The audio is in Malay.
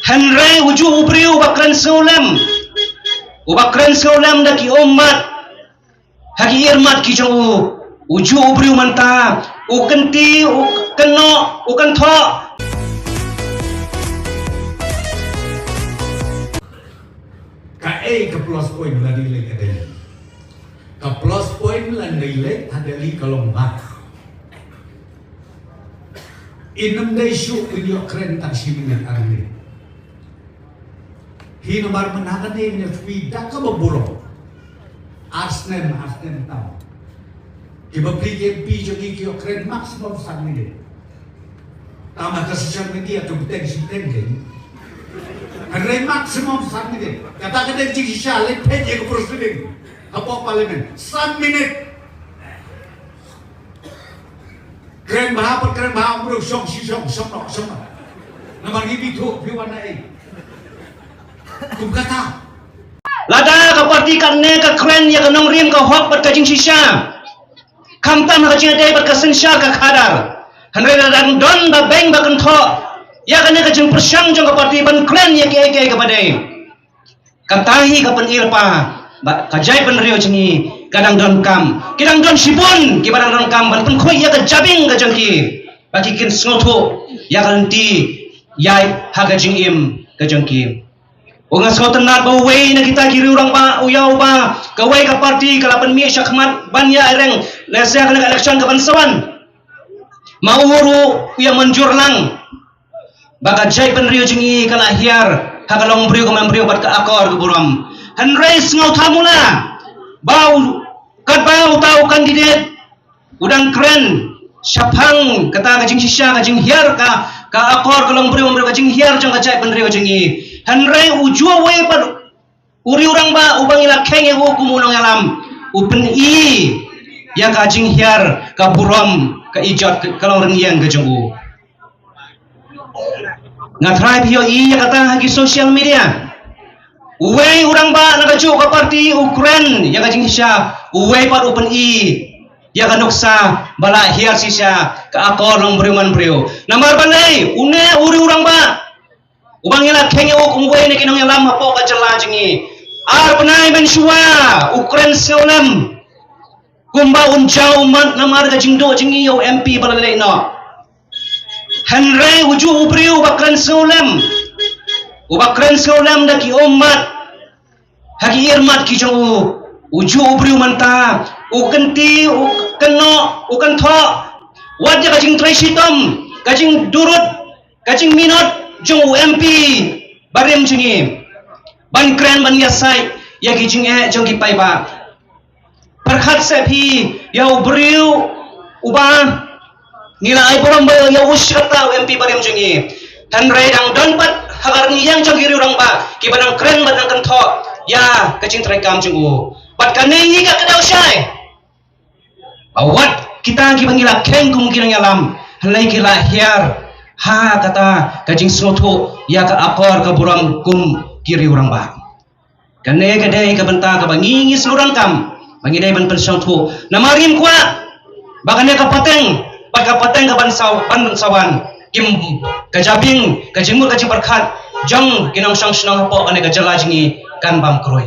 Henry uju ubriu bakran seulem daki umat hagi irmat ki jong uju ubriu manta ukenti ukeno ukentho ka plus point la nilai adali ka plus point la nilai adali kalau mak inam dai shu in yo kren tak simingan arni hinomar menagane ne vida ka baburo Arsenal tahu kita beli pi jogi kyo kren maximum sangne tama ka social media to beteng siteng Keren maksimum 1 minit. Kata-kata jiki siya, lepet ya ke presiden. Kapok parlimen. 1 minit. Keren bahapat, bro. Syong. Namang ibi tu, piwan na eh. Kum kata. Lada ka parti karne ka kren ya ka nong rim ka hok pat ka jing shisha. Kamtam ka jing day pat ka sensya ka khadar. Hanre dan don ba beng ba kan tho. Ya kan ka jeng persyang jong ka parti ban klan ya ke badai katahi ka penil pa ka jai ban rio jengi kadang don kam kidang don sibun ki badang don kam ban pen khoi ya ka jabing ka jeng ki baki kin sngoto ya kan ti yai ha ka jeng im ka jeng ki unga skotan na ba wei na kita kiri urang ba uyau ba ka wei ka parti ka lapan mi syakmat ban ya reng lesya ka election ka ban sawan mauru yang manjur lang baka jai ban rio jengi kala hiar hakalong brio kamang brio bat ka akor ke buram hanres ngau thamula bau tau kandidat udang keren syapang kata kajing sisya kajing hiar ka akor kalong brio kajing hiar jong ka jai ban rio jengi hanre ujua we pat uri urang ba ubang ila kenge wo kumunong alam upen i ya kajing hiar ka buram ka ijat kalong rengiang ka jong ngatrai pio iya kata hagi social media uwei urang ba nagaju ka parti Ukraine ya kajing hisya uwei pat open i ya kanuksa bala hiar sisya ka akor long briman brio namar balai une uri urang ba ubang ila kenge o kumwei ne kinong yalam hapo ka jala jingi ar panai ben shua Ukraine seolam kumba unjau mat namar ka jingdo jingi yo MP balalai no Henry uju ubriu bakran seulem daki umat hagi irmat ki jong uju ubriu manta ukenti ukeno ukentho wajah kajing traisitom kajing durut kajing minot jong MP barim jengi ban kren ban yasai ya ki jing jong ki pai ba perkhat sepi ya ubriu ubah nila ay porang bayo ya usyata MP barim jengi Henry dang don pat hagar ni yang jong kiri urang ba ki badang kren badang kentho ya kacing trekam jengu bat kanei ka kadau syai awat kita ki bangila keng kemungkinan alam halai kila hiar ha kata kacing sloto ya ka akor ka buram kum kiri urang ba kanei kadai ka benta ka bangingi selurang kam bangidai ban pensautu namarim kwa bakane ka pateng pagkapateng ka bansawan kim kajabing kajimur kajing berkat jang kinang sang senang hapo ane kajala jingi kan bam kroy